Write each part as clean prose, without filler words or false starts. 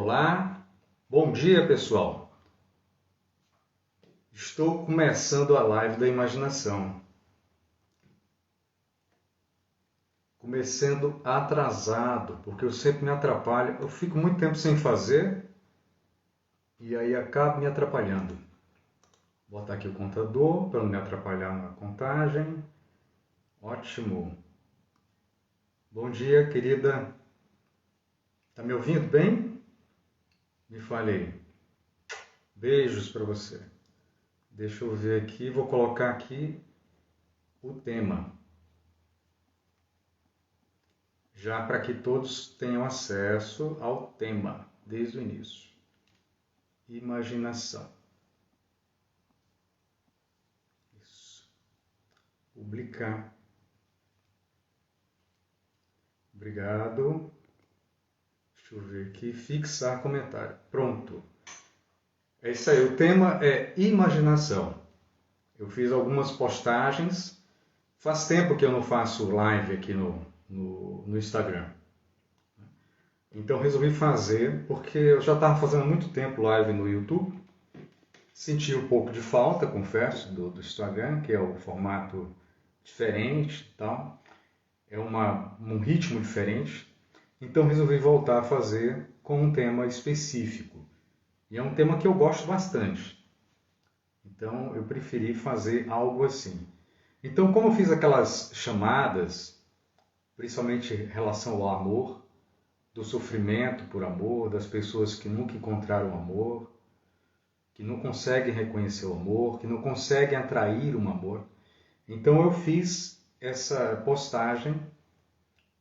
Olá, bom dia pessoal. Estou começando a live da imaginação. Começando atrasado, porque eu sempre me atrapalho. Eu fico muito tempo sem fazer e aí acabo me atrapalhando. Vou botar aqui o contador para não me atrapalhar na contagem. Ótimo. Bom dia, querida. Tá me ouvindo bem? Me fale aí. Beijos para você. Deixa eu ver aqui, vou colocar aqui o tema. Já para que todos tenham acesso ao tema desde o início. Imaginação. Isso. Publicar. Obrigado. Deixa eu ver aqui. Fixar comentário. Pronto. É isso aí. O tema é imaginação. Eu fiz algumas postagens. Faz tempo que eu não faço live aqui no Instagram. Então resolvi fazer, porque eu já estava fazendo há muito tempo live no YouTube. Senti um pouco de falta, confesso, do Instagram, que é o formato diferente e tal. É um ritmo diferente. Então resolvi voltar a fazer com um tema específico. E é um tema que eu gosto bastante. Então eu preferi fazer algo assim. Então, como eu fiz aquelas chamadas, principalmente em relação ao amor, do sofrimento por amor, das pessoas que nunca encontraram amor, que não conseguem reconhecer o amor, que não conseguem atrair um amor. Então eu fiz essa postagem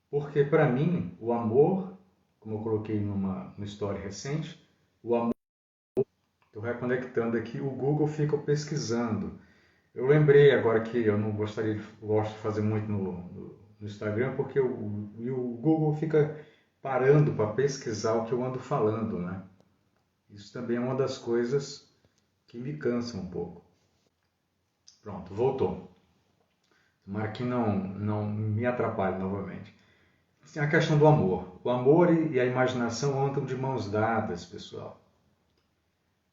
porque para mim o amor, como eu coloquei numa história recente, o amor, estou reconectando aqui, o Google fica pesquisando. Eu lembrei agora que eu não gosto de fazer muito no Instagram, porque o Google fica parando para pesquisar o que eu ando falando, né? Isso também é uma das coisas que me cansa um pouco. Pronto, voltou. Tomara que não me atrapalhe novamente. A questão do amor. O amor e a imaginação andam de mãos dadas, pessoal.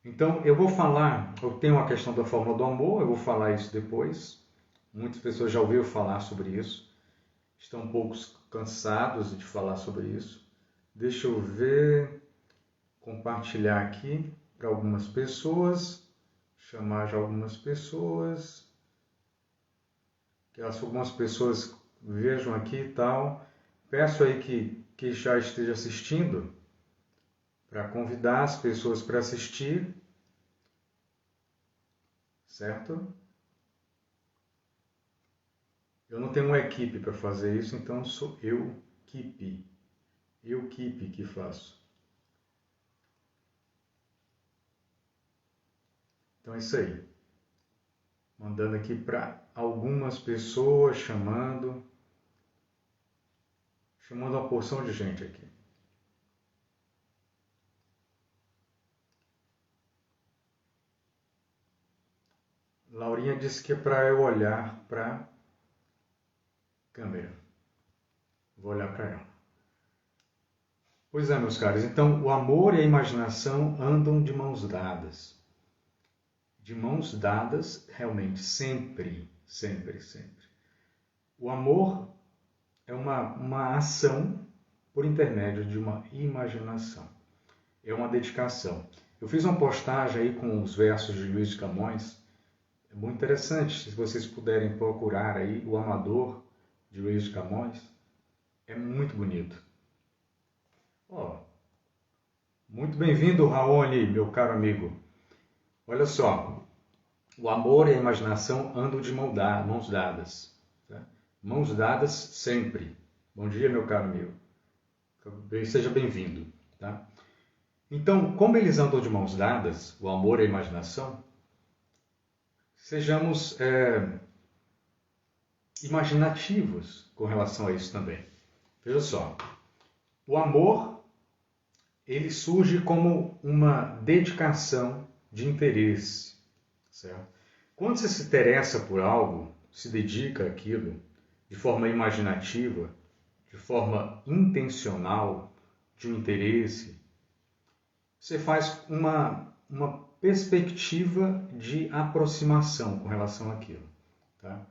Então, eu vou falar, eu tenho a questão da fórmula do amor, eu vou falar isso depois. Muitas pessoas já ouviram falar sobre isso. Estão um pouco cansados de falar sobre isso. Deixa eu ver, compartilhar aqui para algumas pessoas, chamar já algumas pessoas, que algumas pessoas vejam aqui e tal. Peço aí que já esteja assistindo, para convidar as pessoas para assistir, certo? Eu não tenho uma equipe para fazer isso, então sou eu que faço. Então é isso aí. Mandando aqui para algumas pessoas, chamando uma porção de gente aqui. Laurinha disse que é para eu olhar para a câmera. Vou olhar para ela. Pois é, meus caros. Então, o amor e a imaginação andam de mãos dadas. De mãos dadas, realmente, sempre, sempre, sempre. O amor é uma ação por intermédio de uma imaginação. É uma dedicação. Eu fiz uma postagem aí com os versos de Luís de Camões. É muito interessante, se vocês puderem procurar aí O Amador, de Luís de Camões. É muito bonito. Muito bem-vindo, Raoni, meu caro amigo. Olha só, o amor e a imaginação andam de mãos dadas. Tá? Mãos dadas sempre. Bom dia, meu caro amigo. Seja bem-vindo. Tá? Então, como eles andam de mãos dadas, o amor e a imaginação, sejamos imaginativos com relação a isso também. Veja só, o amor, ele surge como uma dedicação de interesse, certo? Quando você se interessa por algo, se dedica àquilo de forma imaginativa, de forma intencional, de um interesse, você faz uma perspectiva de aproximação com relação àquilo. Tá?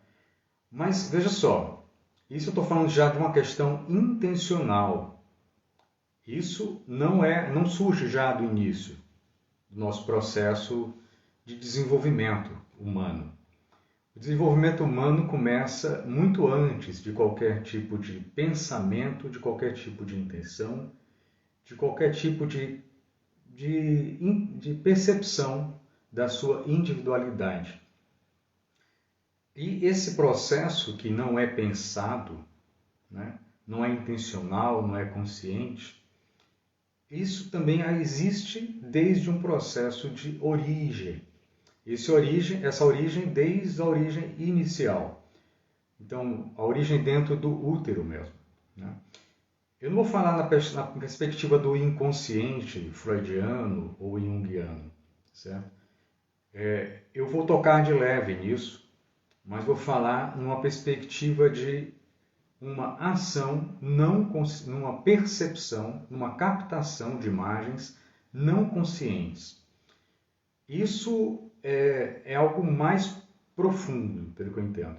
Mas veja só, isso eu estou falando já de uma questão intencional. Isso não surge já do início do nosso processo de desenvolvimento humano. O desenvolvimento humano começa muito antes de qualquer tipo de pensamento, de qualquer tipo de intenção, de qualquer tipo de percepção da sua individualidade. E esse processo que não é pensado, né, não é intencional, não é consciente, isso também existe desde um processo de origem. Essa origem desde a origem inicial. Então, a origem dentro do útero mesmo. Né? Eu não vou falar na perspectiva do inconsciente freudiano ou junguiano, certo? Eu vou tocar de leve nisso, mas vou falar numa perspectiva de uma ação, numa percepção, numa captação de imagens não conscientes. Isso é algo mais profundo, pelo que eu entendo.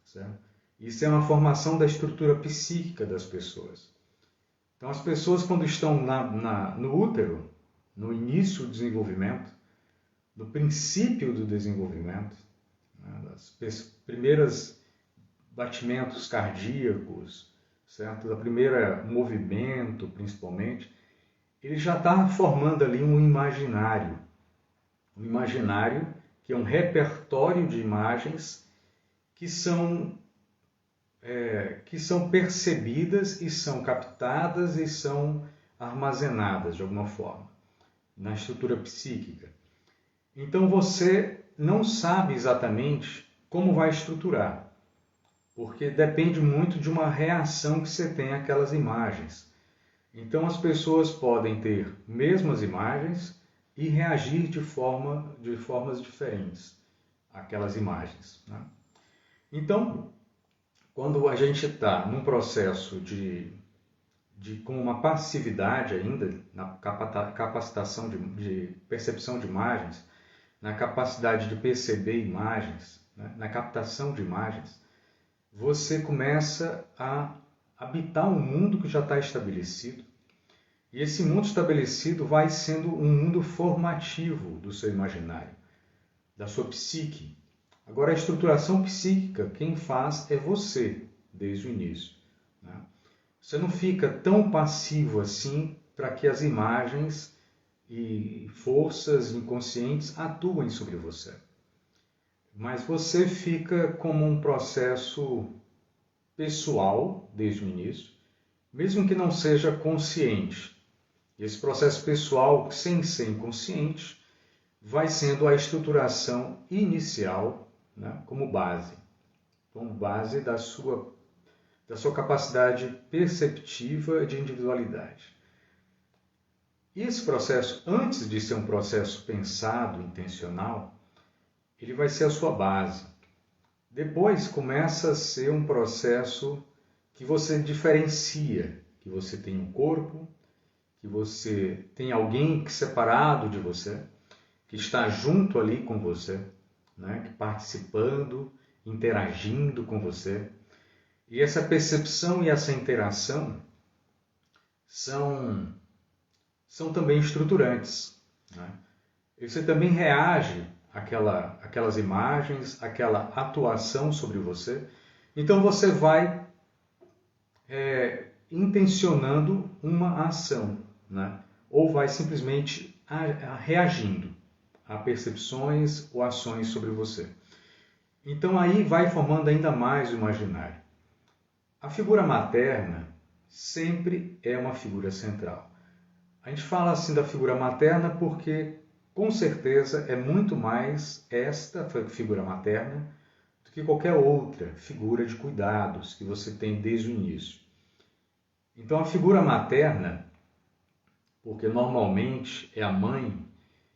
Certo? Isso é uma formação da estrutura psíquica das pessoas. Então, as pessoas, quando estão no útero, no início do desenvolvimento, no princípio do desenvolvimento, né, das primeiras batimentos cardíacos, certo? Da primeira movimento, principalmente, ele já está formando ali um imaginário que é um repertório de imagens que são percebidas e são captadas e são armazenadas de alguma forma na estrutura psíquica. Então você não sabe exatamente como vai estruturar, porque depende muito de uma reação que você tem àquelas imagens. Então as pessoas podem ter mesmas imagens e reagir de formas diferentes àquelas imagens. Né? Então, quando a gente está num processo com uma passividade ainda, na capacitação de percepção de imagens, na capacidade de perceber imagens, né, na captação de imagens, você começa a habitar um mundo que já está estabelecido. E esse mundo estabelecido vai sendo um mundo formativo do seu imaginário, da sua psique. Agora, a estruturação psíquica, quem faz é você, desde o início. Né? Você não fica tão passivo assim para que as imagens e forças inconscientes atuem sobre você. Mas você fica como um processo pessoal, desde o início, mesmo que não seja consciente. E esse processo pessoal, sem ser inconsciente, vai sendo a estruturação inicial, né, como base da sua capacidade perceptiva de individualidade. E esse processo, antes de ser um processo pensado, intencional, ele vai ser a sua base. Depois começa a ser um processo que você diferencia, que você tem um corpo, que você tem alguém separado de você, que está junto ali com você, né, participando, interagindo com você. E essa percepção e essa interação são também estruturantes. Né? E você também reage àquelas imagens, àquela atuação sobre você. Então você vai intencionando uma ação, né? Ou vai simplesmente reagindo a percepções ou ações sobre você. Então aí vai formando ainda mais o imaginário. A figura materna sempre é uma figura central. A gente fala assim da figura materna porque, com certeza, é muito mais esta figura materna do que qualquer outra figura de cuidados que você tem desde o início. Então, a figura materna, porque normalmente é a mãe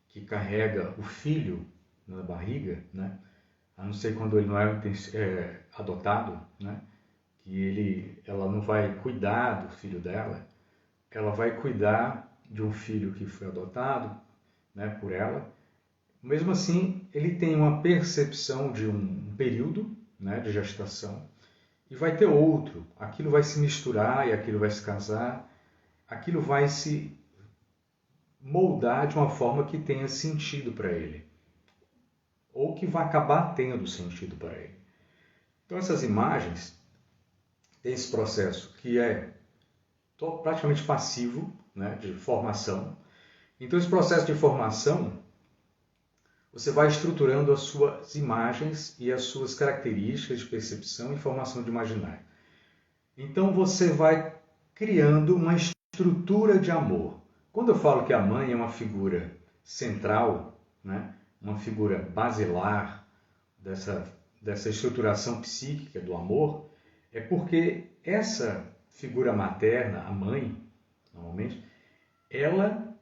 que carrega o filho na barriga, né? A não ser quando ele não é adotado, né? Que ela não vai cuidar do filho dela, ela vai cuidar de um filho que foi adotado, né, por ela. Mesmo assim, ele tem uma percepção de um período, né, de gestação, e vai ter outro. Aquilo vai se misturar e aquilo vai se casar, aquilo vai se moldar de uma forma que tenha sentido para ele, ou que vai acabar tendo sentido para ele. Então essas imagens têm esse processo que é praticamente passivo, né, de formação. Então esse processo de formação, você vai estruturando as suas imagens e as suas características de percepção e formação de imaginário. Então você vai criando uma estrutura de amor. Quando eu falo que a mãe é uma figura central, né, uma figura basilar dessa estruturação psíquica do amor, é porque essa figura materna, a mãe, normalmente, ela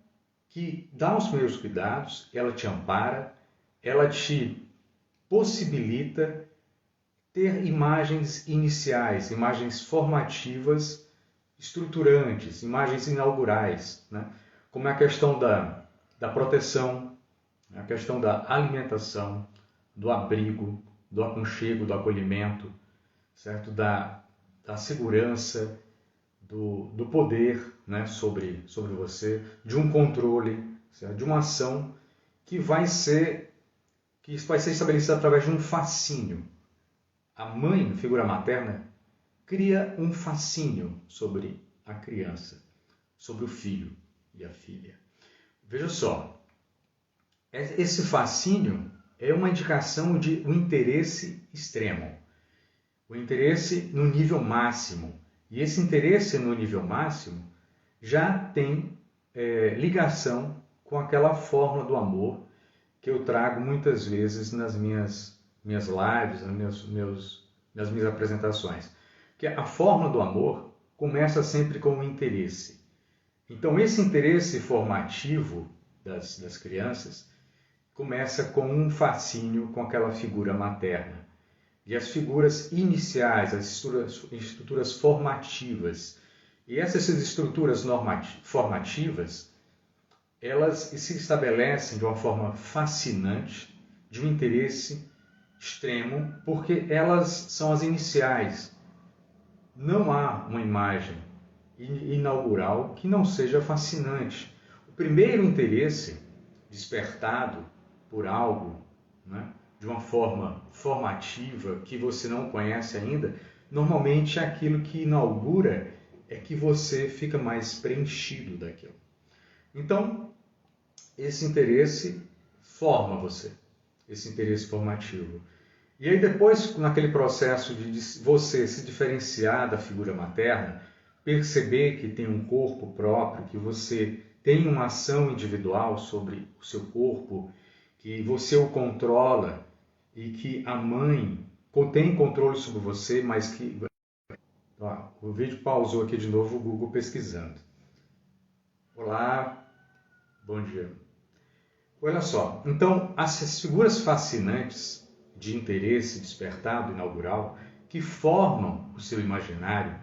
que dá os primeiros cuidados, ela te ampara, ela te possibilita ter imagens iniciais, imagens formativas, estruturantes, imagens inaugurais, né? Como é a questão da proteção, a questão da alimentação, do abrigo, do aconchego, do acolhimento, certo? Da segurança, do poder, né, sobre você, de um controle, certo? De uma ação que vai ser estabelecida através de um fascínio. A mãe, figura materna, cria um fascínio sobre a criança, sobre o filho e a filha. Veja só, esse fascínio é uma indicação de um interesse extremo, o interesse no nível máximo. E esse interesse no nível máximo já tem ligação com aquela forma do amor que eu trago muitas vezes nas minhas lives, nas minhas apresentações. Que a forma do amor começa sempre com o interesse. Então, esse interesse formativo das crianças começa com um fascínio com aquela figura materna. E as figuras iniciais, as estruturas formativas. E essas estruturas formativas, elas se estabelecem de uma forma fascinante, de um interesse extremo, porque elas são as iniciais. Não há uma imagem inaugural que não seja fascinante. O primeiro interesse despertado por algo, né, de uma forma formativa que você não conhece ainda, normalmente é aquilo que inaugura, é que você fica mais preenchido daquilo. Então, esse interesse forma você, esse interesse formativo. E aí depois, naquele processo de você se diferenciar da figura materna, perceber que tem um corpo próprio, que você tem uma ação individual sobre o seu corpo, que você o controla e que a mãe tem controle sobre você, mas que... Ó, o vídeo pausou aqui de novo, o Google pesquisando. Olá, bom dia. Olha só, então, essas figuras fascinantes de interesse despertado, inaugural, que formam o seu imaginário,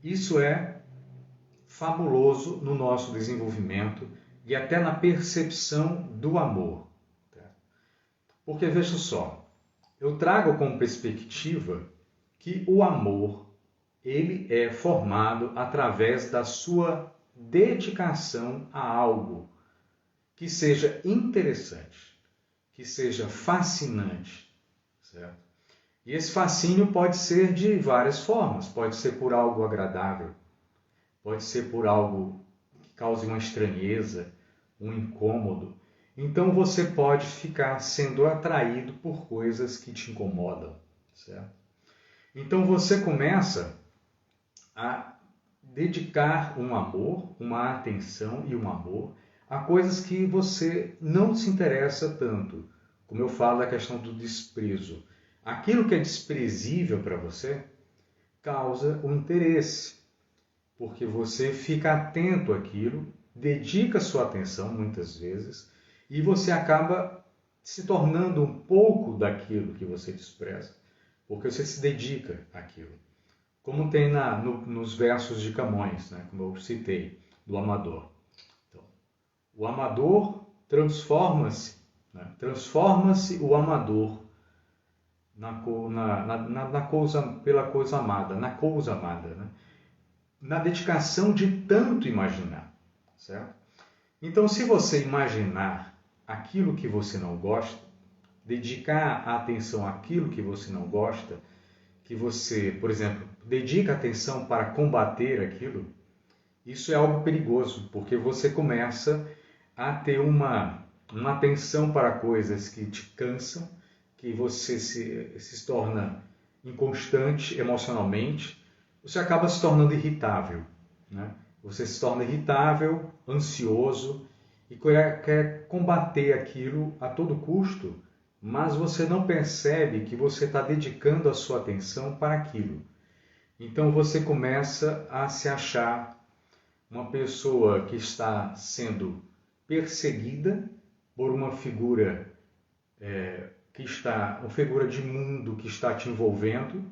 isso é fabuloso no nosso desenvolvimento e até na percepção do amor. Porque, veja só, eu trago como perspectiva que o amor, ele é formado através da sua dedicação a algo que seja interessante, que seja fascinante, certo? E esse fascínio pode ser de várias formas, pode ser por algo agradável, pode ser por algo que cause uma estranheza, um incômodo. Então você pode ficar sendo atraído por coisas que te incomodam, certo? Então você começa a dedicar um amor, uma atenção e um amor a coisas que você não se interessa tanto. Como eu falo da questão do desprezo. Aquilo que é desprezível para você causa um interesse, porque você fica atento àquilo, dedica sua atenção muitas vezes, e você acaba se tornando um pouco daquilo que você despreza, porque você se dedica àquilo. Como tem nos versos de Camões, né, como eu citei, do Amador. Então, O amador transforma-se, né? Transforma-se o amador pela coisa amada, né? Na dedicação de tanto imaginar, certo? Então, se você imaginar aquilo que você não gosta, dedicar a atenção àquilo que você não gosta, que você, por exemplo, dedica atenção para combater aquilo, isso é algo perigoso, porque você começa a ter uma atenção para coisas que te cansam, que você se torna inconstante emocionalmente, você acaba se tornando irritável, né? Você se torna irritável, ansioso e quer combater aquilo a todo custo, mas você não percebe que você está dedicando a sua atenção para aquilo. Então você começa a se achar uma pessoa que está sendo perseguida por uma figura uma figura de mundo que está te envolvendo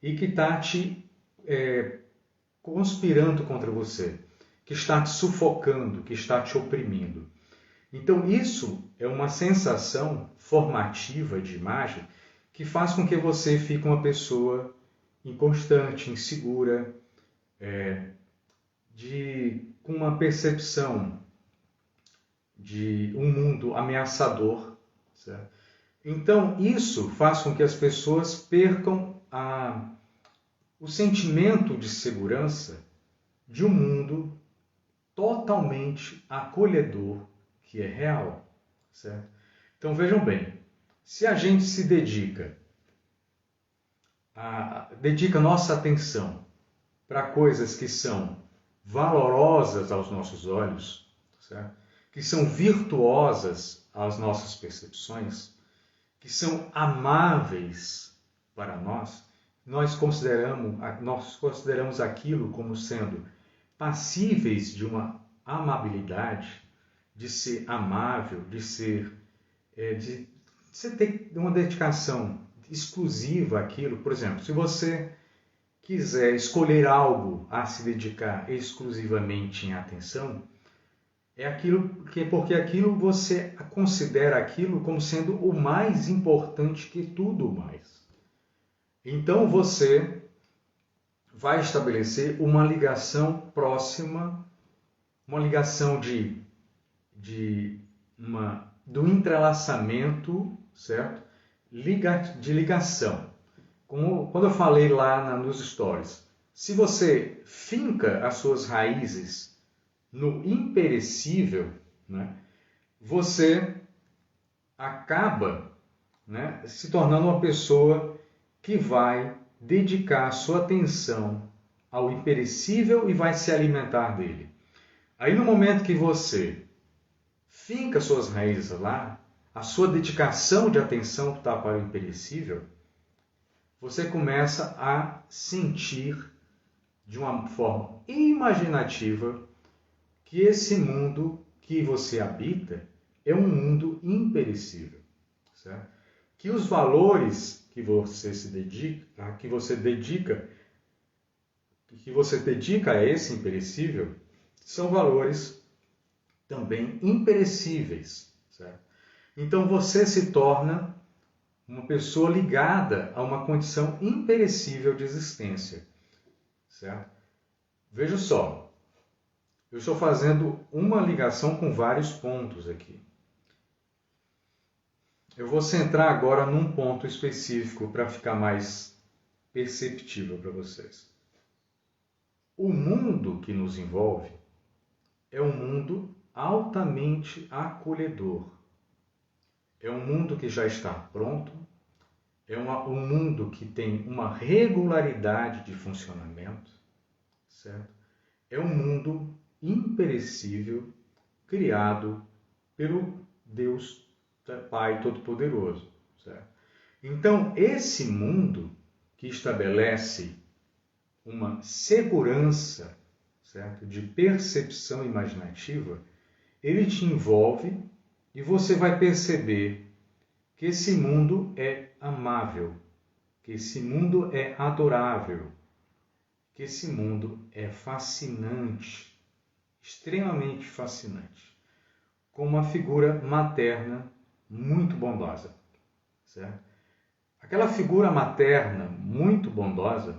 e que está te conspirando contra você, que está te sufocando, que está te oprimindo. Então isso é uma sensação formativa de imagem que faz com que você fique uma pessoa inconstante, insegura, com uma percepção de um mundo ameaçador, certo? Então isso faz com que as pessoas percam o sentimento de segurança de um mundo totalmente acolhedor, que é real, certo? Então vejam bem, se a gente se dedica nossa atenção para coisas que são valorosas aos nossos olhos, certo? Que são virtuosas às nossas percepções, que são amáveis para nós consideramos aquilo como sendo passíveis de uma amabilidade, de ser amável, de você ter uma dedicação exclusiva àquilo. Por exemplo, se você quiser escolher algo a se dedicar exclusivamente em atenção, porque aquilo você considera aquilo como sendo o mais importante que tudo mais. Então você vai estabelecer uma ligação próxima, uma ligação do entrelaçamento, certo? De ligação. Como quando eu falei lá nos stories, se você finca as suas raízes no imperecível, né, você acaba, né, se tornando uma pessoa que vai dedicar a sua atenção ao imperecível e vai se alimentar dele. Aí no momento que você finca suas raízes lá, a sua dedicação de atenção está para o imperecível, você começa a sentir de uma forma imaginativa que esse mundo que você habita é um mundo imperecível, certo? Que os valores que você dedica a esse imperecível são valores também imperecíveis, certo? Então você se torna uma pessoa ligada a uma condição imperecível de existência, certo? Veja só, eu estou fazendo uma ligação com vários pontos aqui. Eu vou centrar agora num ponto específico para ficar mais perceptível para vocês. O mundo que nos envolve é um mundo altamente acolhedor. É um mundo que já está pronto, é um mundo que tem uma regularidade de funcionamento, certo? É um mundo imperecível, criado pelo Deus Pai Todo-Poderoso, certo? Então, esse mundo que estabelece uma segurança, certo, de percepção imaginativa, ele te envolve e você vai perceber que esse mundo é amável, que esse mundo é adorável, que esse mundo é fascinante, extremamente fascinante. com uma figura materna muito bondosa, certo? Aquela figura materna muito bondosa,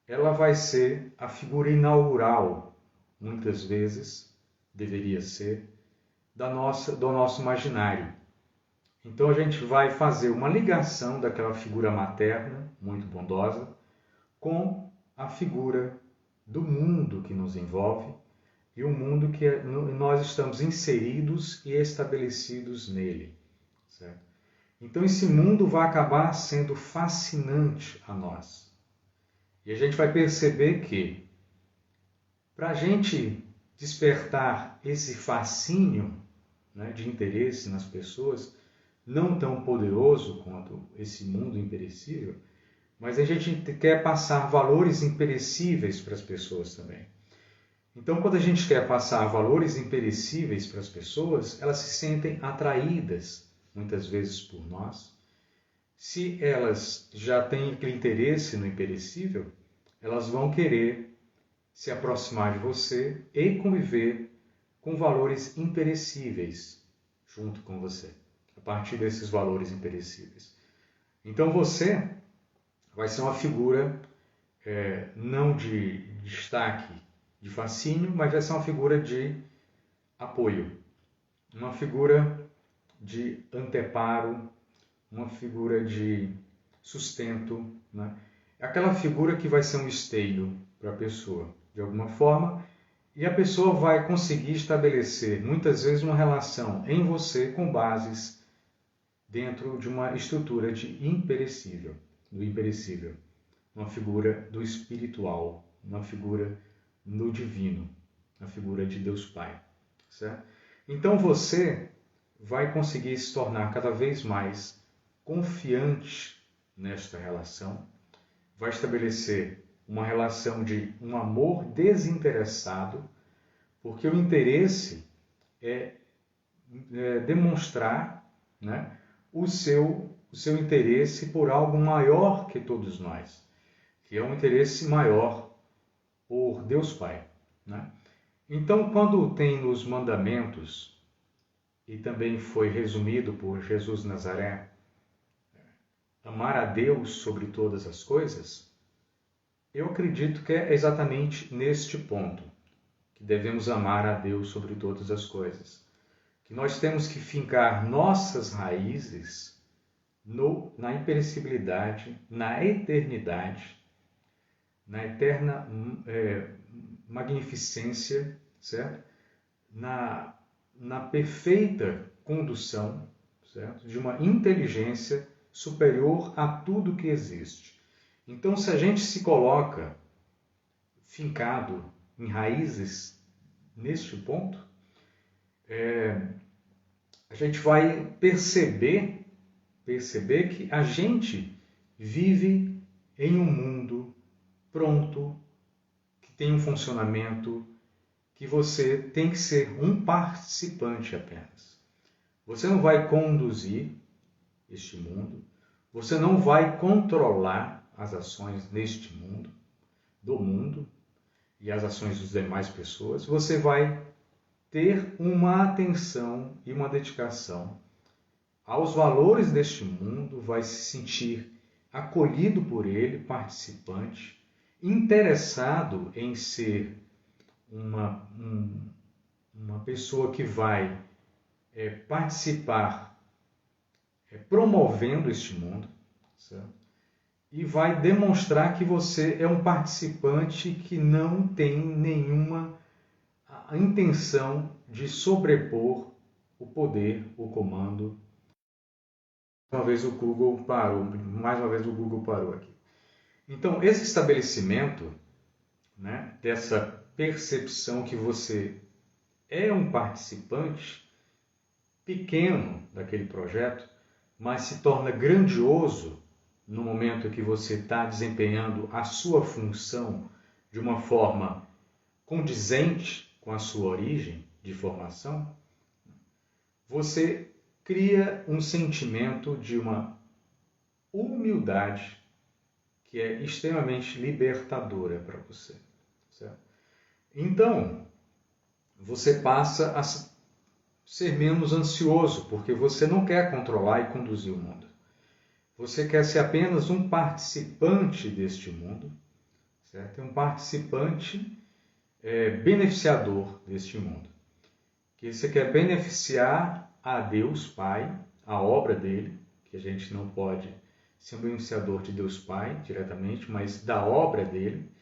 ela vai ser a figura inaugural, muitas vezes, deveria ser, do nosso imaginário. Então a gente vai fazer uma ligação daquela figura materna, muito bondosa, com a figura do mundo que nos envolve e o mundo que nós estamos inseridos e estabelecidos nele, certo? Então esse mundo vai acabar sendo fascinante a nós. E a gente vai perceber que, para a gente despertar esse fascínio, né, de interesse nas pessoas, não tão poderoso quanto esse mundo imperecível, mas a gente quer passar valores imperecíveis para as pessoas também. Então, quando a gente quer passar valores imperecíveis para as pessoas, elas se sentem atraídas, muitas vezes, por nós. Se elas já têm aquele interesse no imperecível, elas vão querer se aproximar de você e conviver com valores imperecíveis junto com você, a partir desses valores imperecíveis. Então você vai ser uma figura não de destaque, de fascínio, mas vai ser uma figura de apoio, uma figura de anteparo, uma figura de sustento, né? Aquela figura que vai ser um esteio para a pessoa, de alguma forma, e a pessoa vai conseguir estabelecer, muitas vezes, uma relação em você com bases dentro de uma estrutura de imperecível, do imperecível, uma figura do espiritual, uma figura no divino, a figura de Deus Pai, certo? Então você vai conseguir se tornar cada vez mais confiante nesta relação, vai estabelecer uma relação de um amor desinteressado, porque o interesse é demonstrar, né, o seu interesse por algo maior que todos nós, que é um interesse maior por Deus Pai, né? Então, quando tem nos mandamentos, e também foi resumido por Jesus Nazaré, amar a Deus sobre todas as coisas, eu acredito que é exatamente neste ponto que devemos amar a Deus sobre todas as coisas. Que nós temos que fincar nossas raízes na imperecibilidade, na eternidade, na eterna magnificência, certo? Na perfeita condução, certo? De uma inteligência superior a tudo que existe. Então, se a gente se coloca fincado em raízes neste ponto, a gente vai perceber que a gente vive em um mundo pronto, que tem um funcionamento, que você tem que ser um participante apenas. Você não vai conduzir este mundo, você não vai controlar as ações neste mundo, do mundo, e as ações das demais pessoas. Você vai ter uma atenção e uma dedicação aos valores deste mundo, vai se sentir acolhido por ele, participante, interessado em ser uma pessoa que vai participar promovendo este mundo, certo? E vai demonstrar que você é um participante que não tem nenhuma intenção de sobrepor o poder, o comando. Mais uma vez o Google parou aqui. Então, esse estabelecimento, né, dessa percepção que você é um participante pequeno daquele projeto, mas se torna grandioso no momento que você está desempenhando a sua função de uma forma condizente com a sua origem de formação, você cria um sentimento de uma humildade que é extremamente libertadora para você, certo? Então, você passa ser menos ansioso, porque você não quer controlar e conduzir o mundo. Você quer ser apenas um participante deste mundo, certo? Um participante beneficiador deste mundo. Que você quer beneficiar a Deus Pai, a obra dele, que a gente não pode ser um beneficiador de Deus Pai diretamente, mas da obra dele,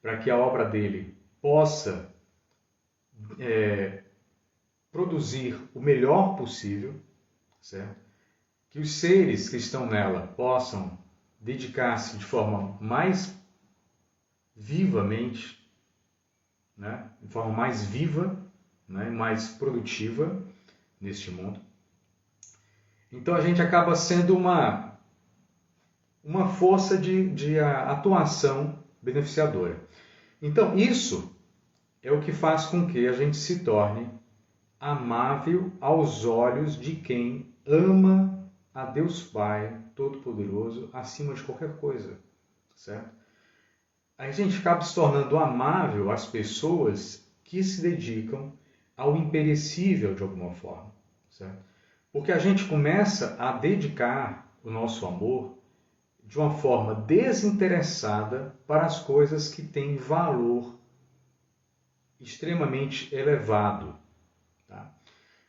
para que a obra dele possa produzir o melhor possível, certo? Que os seres que estão nela possam dedicar-se de forma mais vivamente, né? De forma mais viva, né? Mais produtiva neste mundo. Então a gente acaba sendo uma força de atuação beneficiadora. Então isso é o que faz com que a gente se torne amável aos olhos de quem ama a Deus Pai Todo-Poderoso acima de qualquer coisa, certo? A gente acaba se tornando amável às pessoas que se dedicam ao imperecível de alguma forma, certo? Porque a gente começa a dedicar o nosso amor de uma forma desinteressada para as coisas que têm valor extremamente elevado. Tá?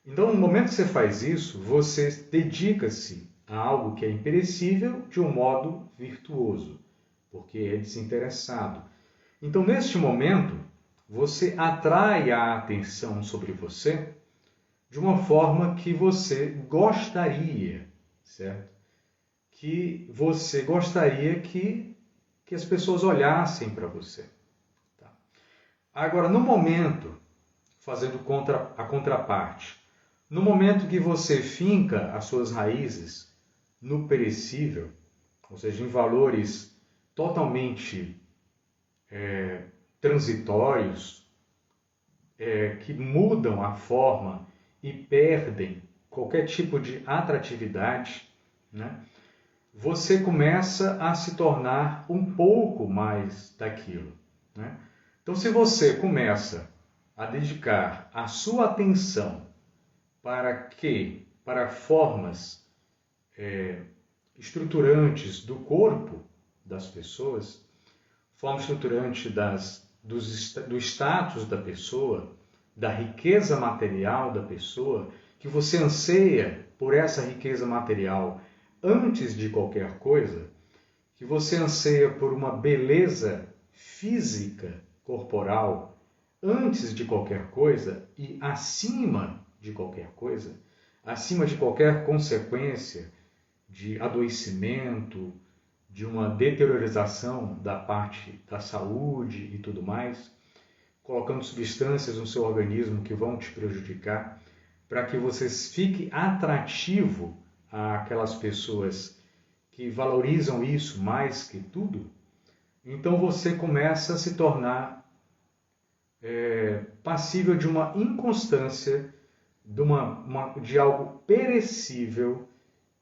Então, no momento que você faz isso, você dedica-se a algo que é imperecível de um modo virtuoso, porque é desinteressado. Então, neste momento, você atrai a atenção sobre você de uma forma que você gostaria, certo? Que você gostaria que as pessoas olhassem para você. Tá? Agora, no momento, fazendo a contraparte, no momento que você finca as suas raízes no perecível, ou seja, em valores totalmente transitórios, que mudam a forma e perdem qualquer tipo de atratividade, né? Você começa a se tornar um pouco mais daquilo, né? Então, se você começa a dedicar a sua atenção para formas estruturantes do corpo das pessoas, forma estruturante do status da pessoa, da riqueza material da pessoa, que você anseia por essa riqueza material antes de qualquer coisa, que você anseia por uma beleza física, corporal, antes de qualquer coisa e acima de qualquer coisa, acima de qualquer consequência de adoecimento, de uma deteriorização da parte da saúde e tudo mais, colocando substâncias no seu organismo que vão te prejudicar, para que você fique atrativo àquelas pessoas que valorizam isso mais que tudo, então você começa a se tornar passível de uma inconstância, de algo perecível,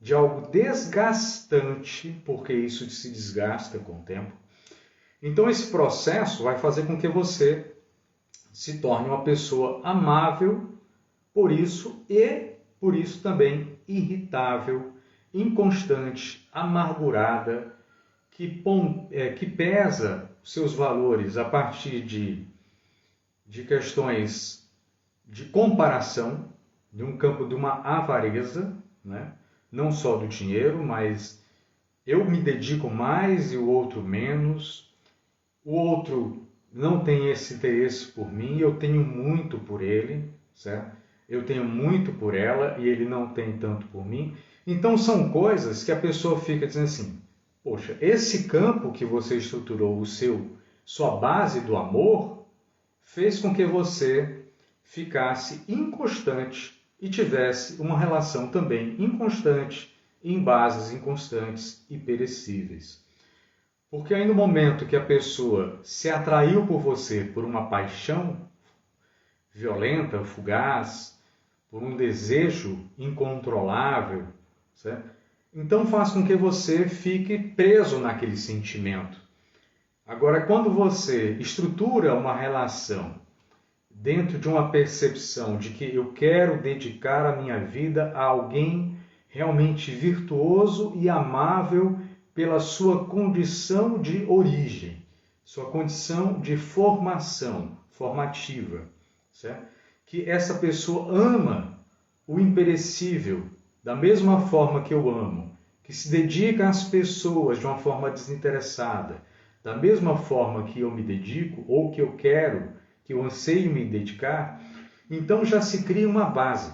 de algo desgastante, porque isso se desgasta com o tempo. Então esse processo vai fazer com que você se torne uma pessoa amável por isso e por isso também irritável, inconstante, amargurada, que pesa seus valores a partir de questões de comparação, de um campo de uma avareza, né? Não só do dinheiro, mas eu me dedico mais e o outro menos, o outro não tem esse interesse por mim, eu tenho muito por ele, certo? Eu tenho muito por ela e ele não tem tanto por mim. Então são coisas que a pessoa fica dizendo assim, poxa, esse campo que você estruturou, sua base do amor, fez com que você ficasse inconstante e tivesse uma relação também inconstante, em bases inconstantes e perecíveis. Porque aí no momento que a pessoa se atraiu por você por uma paixão violenta, fugaz, por um desejo incontrolável, certo? Então faz com que você fique preso naquele sentimento. Agora, quando você estrutura uma relação dentro de uma percepção de que eu quero dedicar a minha vida a alguém realmente virtuoso e amável pela sua condição de origem, sua condição de formação, formativa, certo? Que essa pessoa ama o imperecível da mesma forma que eu amo, que se dedica às pessoas de uma forma desinteressada, da mesma forma que eu me dedico ou que eu quero, que eu anseio me dedicar, então já se cria uma base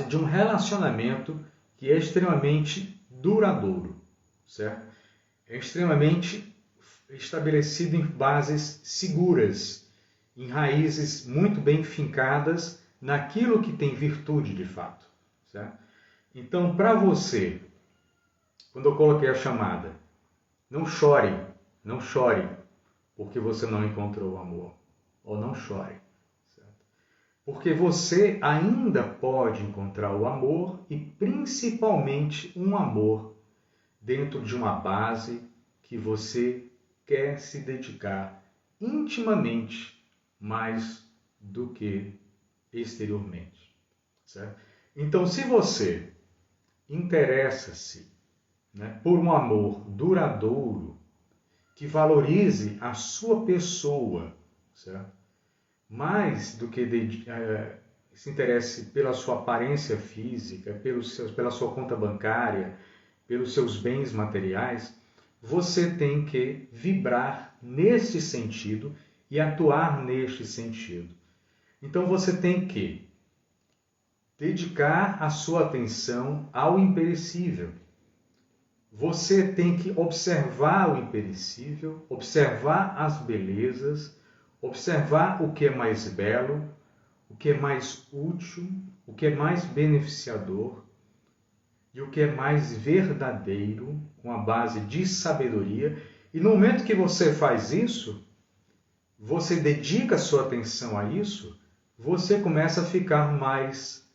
de um relacionamento que é extremamente duradouro, certo? É extremamente estabelecido em bases seguras, em raízes muito bem fincadas naquilo que tem virtude de fato, certo? Então, para você, quando eu coloquei a chamada, não chore, não chore, porque você não encontrou o amor, ou não chore, certo? Porque você ainda pode encontrar o amor e principalmente um amor dentro de uma base que você quer se dedicar intimamente mais do que exteriormente, certo? Então, se você interessa-se, né, por um amor duradouro, que valorize a sua pessoa, certo? Mais do que se interesse pela sua aparência física, pela sua conta bancária, pelos seus bens materiais, você tem que vibrar neste sentido e atuar neste sentido. Então você tem que dedicar a sua atenção ao imperecível. Você tem que observar o imperecível, observar as belezas, observar o que é mais belo, o que é mais útil, o que é mais beneficiador e o que é mais verdadeiro, com a base de sabedoria. E no momento que você faz isso, você dedica a sua atenção a isso, você começa a ficar mais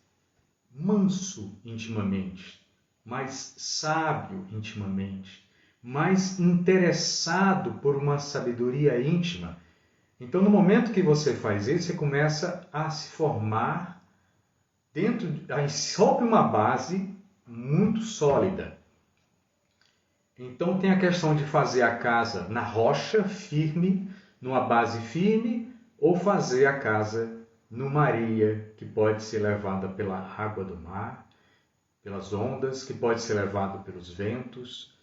manso intimamente, mais sábio intimamente, mais interessado por uma sabedoria íntima. Então, no momento que você faz isso, você começa a se formar sob uma base muito sólida. Então, tem a questão de fazer a casa na rocha, firme, numa base firme, ou fazer a casa numa areia que pode ser levada pela água do mar, pelas ondas, que pode ser levado pelos ventos.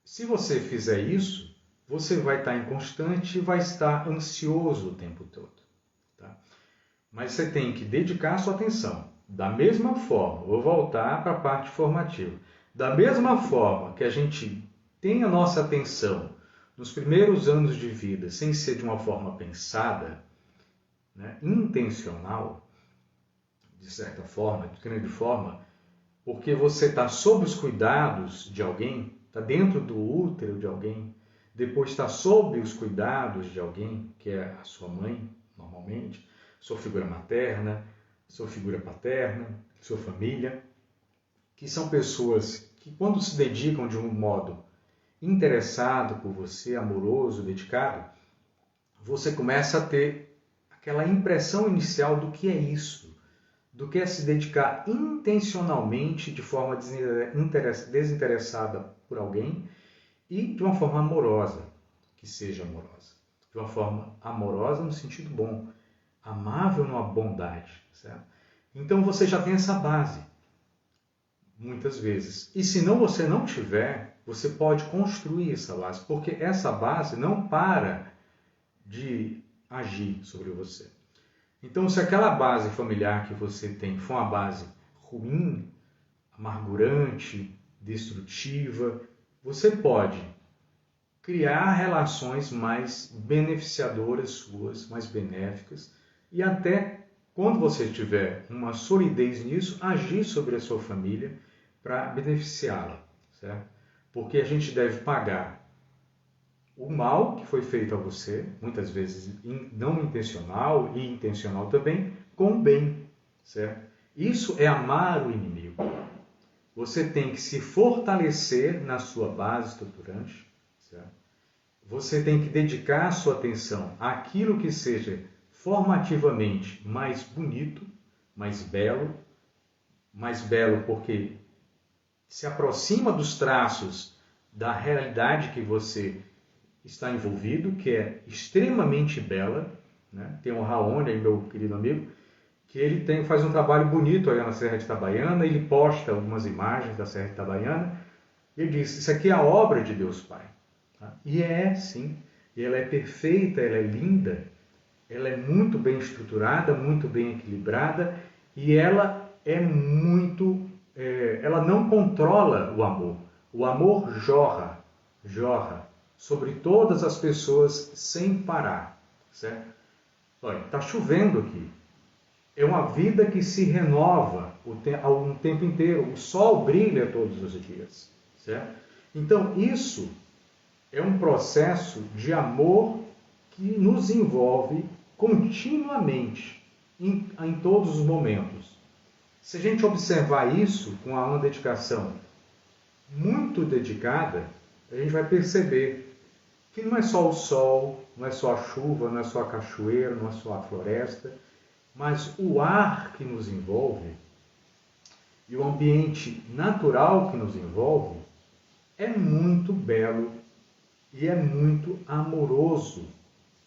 Se você fizer isso, você vai estar inconstante e vai estar ansioso o tempo todo. Tá? Mas você tem que dedicar a sua atenção. Da mesma forma, vou voltar para a parte formativa. Da mesma forma que a gente tem a nossa atenção nos primeiros anos de vida, sem ser de uma forma pensada, né, intencional, de certa forma, de grande forma, porque você está sob os cuidados de alguém, está dentro do útero de alguém, depois está sob os cuidados de alguém, que é a sua mãe, normalmente, sua figura materna, sua figura paterna, sua família, que são pessoas que, quando se dedicam de um modo interessado por você, amoroso, dedicado, você começa a ter aquela impressão inicial do que é isso, do que é se dedicar intencionalmente, de forma desinteressada por alguém e de uma forma amorosa, que seja amorosa. De uma forma amorosa no sentido bom, amável numa bondade, certo? Então você já tem essa base, muitas vezes. E se não você não tiver, você pode construir essa base, porque essa base não para de agir sobre você. Então, se aquela base familiar que você tem for uma base ruim, amargurante, destrutiva, você pode criar relações mais beneficiadoras suas, mais benéficas, e até, quando você tiver uma solidez nisso, agir sobre a sua família para beneficiá-la, certo? Porque a gente deve pagar o mal que foi feito a você, muitas vezes não intencional e intencional também, com o bem, certo? Isso é amar o inimigo. Você tem que se fortalecer na sua base estruturante, certo? Você tem que dedicar a sua atenção àquilo que seja formativamente mais bonito, mais belo porque se aproxima dos traços da realidade que você está envolvido, que é extremamente bela, né? Tem o Raoni, aí, meu querido amigo, que ele faz um trabalho bonito aí na Serra de Itabaiana, ele posta algumas imagens da Serra de Itabaiana, e ele diz, isso aqui é a obra de Deus Pai. Tá? E sim, e ela é perfeita, ela é linda, ela é muito bem estruturada, muito bem equilibrada, e ela é muito, ela não controla o amor. O amor jorra sobre todas as pessoas sem parar, certo? Olha, está chovendo aqui. É uma vida que se renova o tempo inteiro. O sol brilha todos os dias, certo? Então, isso é um processo de amor que nos envolve continuamente, em todos os momentos. Se a gente observar isso com uma dedicação muito dedicada, a gente vai perceber que não é só o sol, não é só a chuva, não é só a cachoeira, não é só a floresta, mas o ar que nos envolve e o ambiente natural que nos envolve é muito belo e é muito amoroso.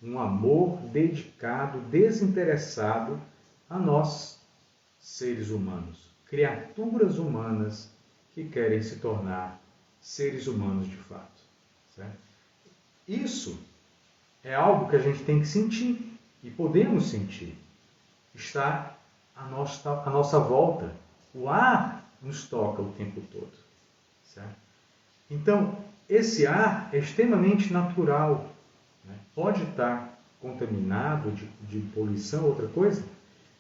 Um amor dedicado, desinteressado a nós, seres humanos, criaturas humanas que querem se tornar seres humanos de fato. Certo? Isso é algo que a gente tem que sentir e podemos sentir. Está à nossa volta. O ar nos toca o tempo todo. Certo? Então, esse ar é extremamente natural. Né? Pode estar contaminado de poluição, outra coisa,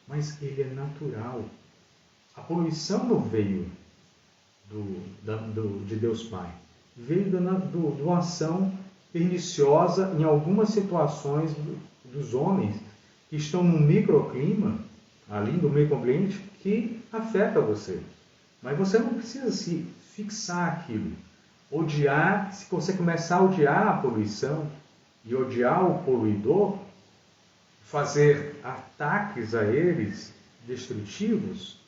mas ele é natural. A poluição não veio de Deus Pai. Veio de uma ação perniciosa em algumas situações dos homens que estão num microclima, ali do meio ambiente, que afeta você. Mas você não precisa se fixar aquilo. Odiar, se você começar a odiar a poluição e odiar o poluidor, fazer ataques a eles destrutivos,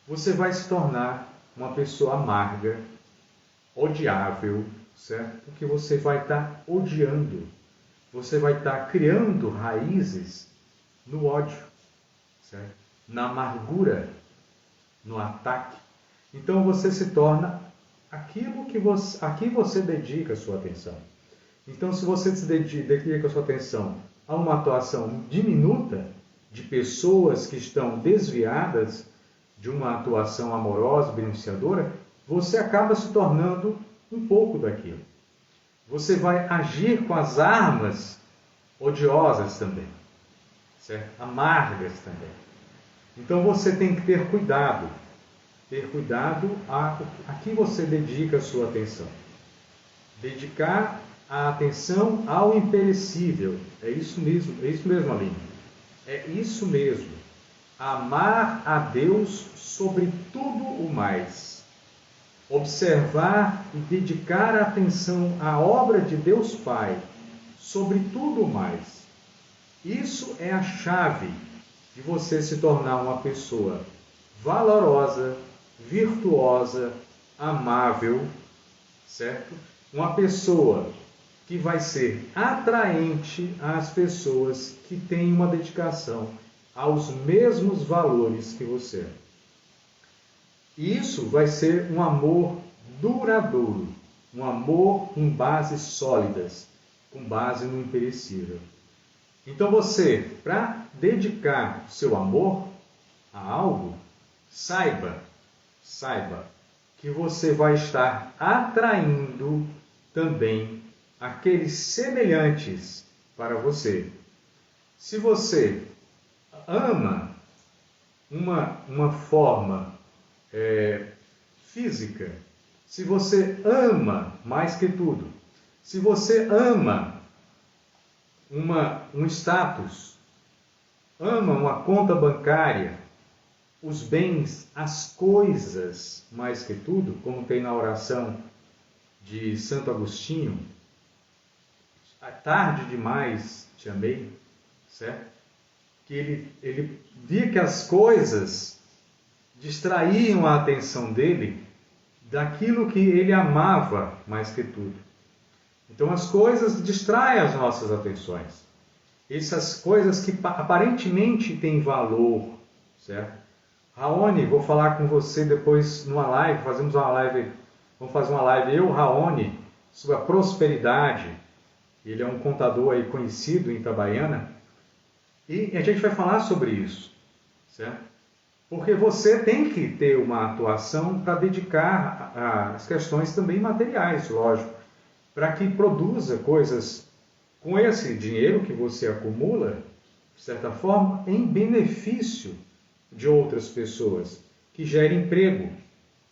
você vai se tornar uma pessoa amarga, odiável, certo? Porque você vai estar odiando, você vai estar criando raízes no ódio, certo? Na amargura, no ataque. Então você se torna aquilo a que você dedica a sua atenção. Então, se você se dedica a sua atenção a uma atuação diminuta de pessoas que estão desviadas de uma atuação amorosa, beneficiadora, você acaba se tornando um pouco daquilo. Você vai agir com as armas odiosas também, certo? Amargas também. Então você tem que ter cuidado a que você dedica a sua atenção. Dedicar a atenção ao imperecível. É isso mesmo, Aline. É isso mesmo. Amar a Deus sobre tudo o mais. Observar e dedicar a atenção à obra de Deus Pai sobre tudo o mais. Isso é a chave de você se tornar uma pessoa valorosa, virtuosa, amável, certo? Uma pessoa que vai ser atraente às pessoas que têm uma dedicação aos mesmos valores que você. E isso vai ser um amor duradouro, um amor com bases sólidas, com base no imperecível. Então você, para dedicar seu amor a algo, saiba que você vai estar atraindo também aqueles semelhantes para você. Se você ama uma forma física, se você ama mais que tudo, se você ama um status, ama uma conta bancária, os bens, as coisas mais que tudo, como tem na oração de Santo Agostinho, tarde demais te amei, certo? que ele via que as coisas distraíam a atenção dele daquilo que ele amava mais que tudo. Então as coisas distraem as nossas atenções. Essas coisas que aparentemente têm valor, certo? Raoni, vou falar com você depois numa live, vamos fazer uma live, eu, Raoni, sobre a prosperidade. Ele é um contador aí conhecido em Itabaiana. E a gente vai falar sobre isso, certo? Porque você tem que ter uma atuação para dedicar às questões também materiais, lógico, para que produza coisas com esse dinheiro que você acumula, de certa forma, em benefício de outras pessoas, que gere emprego,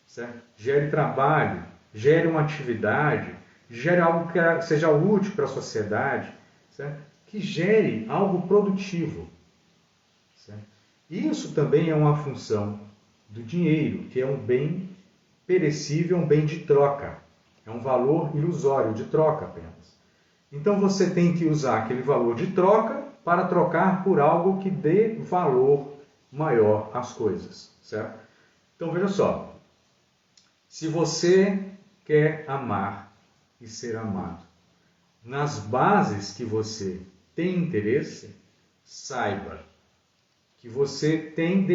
certo? Gere trabalho, gere uma atividade, gere algo que seja útil para a sociedade, certo? Que gere algo produtivo, certo? Isso também é uma função do dinheiro, que é um bem perecível, um bem de troca. É um valor ilusório, de troca apenas. Então você tem que usar aquele valor de troca para trocar por algo que dê valor maior às coisas, certo? Então veja só, se você quer amar e ser amado, nas bases que você tem interesse, saiba que você tem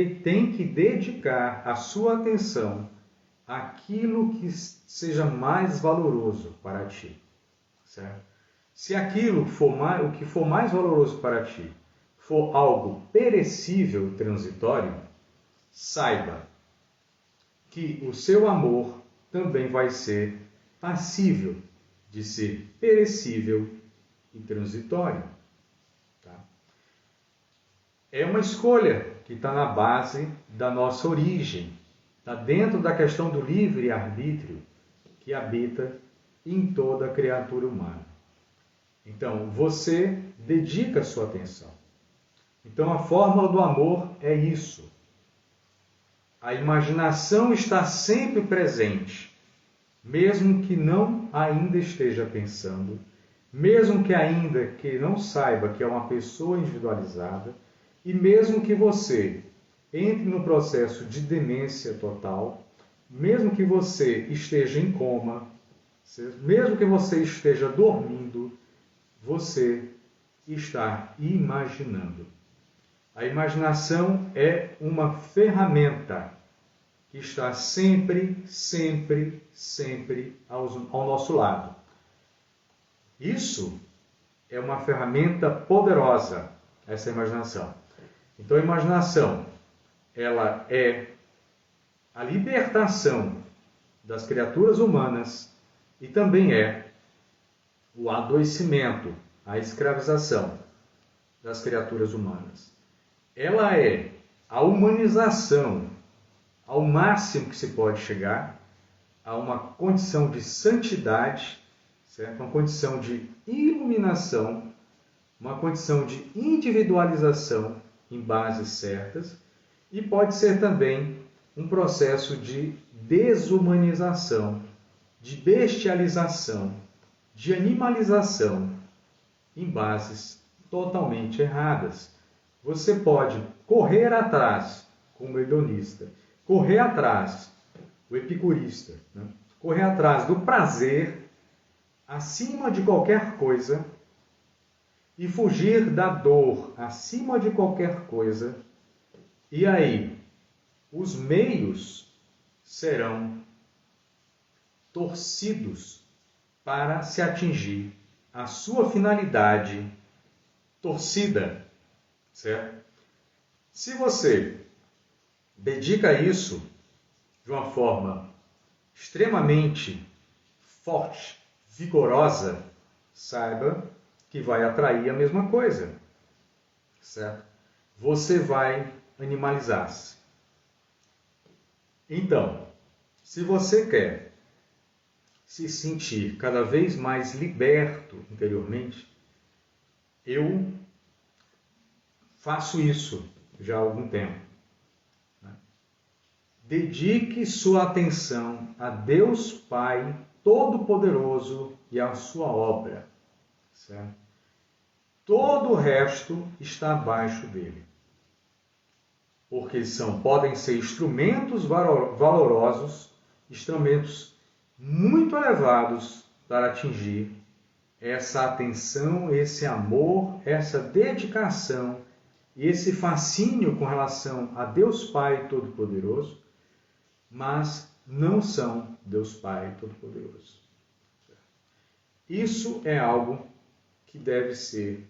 que dedicar a sua atenção àquilo que seja mais valoroso para ti, certo? Se aquilo o que for mais valoroso para ti for algo perecível e transitório, saiba que o seu amor também vai ser passível de ser perecível e transitório. Tá? É uma escolha que está na base da nossa origem, está dentro da questão do livre-arbítrio que habita em toda a criatura humana. Então, você dedica a sua atenção. Então, a fórmula do amor é isso. A imaginação está sempre presente, mesmo que não ainda esteja pensando, mesmo que ainda que não saiba que é uma pessoa individualizada, e mesmo que você entre no processo de demência total, mesmo que você esteja em coma, mesmo que você esteja dormindo, você está imaginando. A imaginação é uma ferramenta que está sempre, sempre, sempre ao nosso lado. Isso é uma ferramenta poderosa, essa imaginação. Então a imaginação, ela é a libertação das criaturas humanas e também é o adoecimento, a escravização das criaturas humanas. Ela é a humanização ao máximo que se pode chegar a uma condição de santidade, certo? Uma condição de iluminação, uma condição de individualização em bases certas, e pode ser também um processo de desumanização, de bestialização, de animalização em bases totalmente erradas. Você pode correr atrás, como o hedonista, correr atrás, o epicurista, né? Correr atrás do prazer acima de qualquer coisa e fugir da dor acima de qualquer coisa. E aí, os meios serão torcidos para se atingir a sua finalidade torcida, certo? Se você dedica isso de uma forma extremamente forte, vigorosa, saiba que vai atrair a mesma coisa, certo? Você vai animalizar-se. Então, se você quer se sentir cada vez mais liberto interiormente, eu faço isso já há algum tempo. Dedique sua atenção a Deus Pai Todo-Poderoso e à sua obra, certo? Todo o resto está abaixo dele. porque podem ser instrumentos valorosos, instrumentos muito elevados para atingir essa atenção, esse amor, essa dedicação e esse fascínio com relação a Deus Pai Todo-Poderoso, mas não são Deus Pai Todo-Poderoso. Isso é algo que deve ser,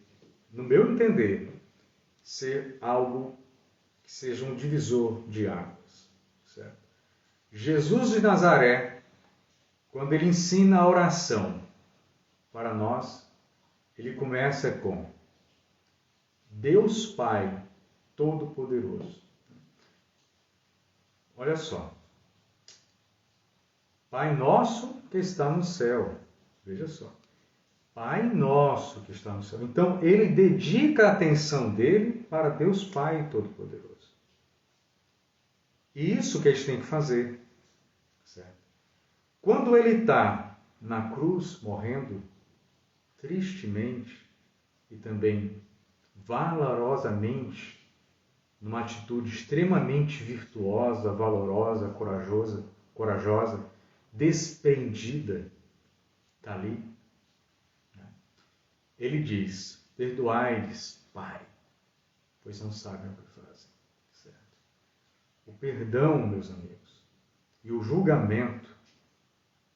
no meu entender, ser algo que seja um divisor de águas. Certo? Jesus de Nazaré, quando ele ensina a oração para nós, ele começa com Deus Pai Todo-Poderoso. Olha só. Pai nosso que está no céu. Veja só. Pai nosso que está no céu. Então, ele dedica a atenção dele para Deus Pai Todo-Poderoso. E isso que a gente tem que fazer. Certo? Quando ele está na cruz, morrendo, tristemente e também valorosamente, numa atitude extremamente virtuosa, valorosa, corajosa, desprendida, está ali. Ele diz, perdoai-lhes, Pai, pois não sabem o que fazem. Certo? O perdão, meus amigos, e o julgamento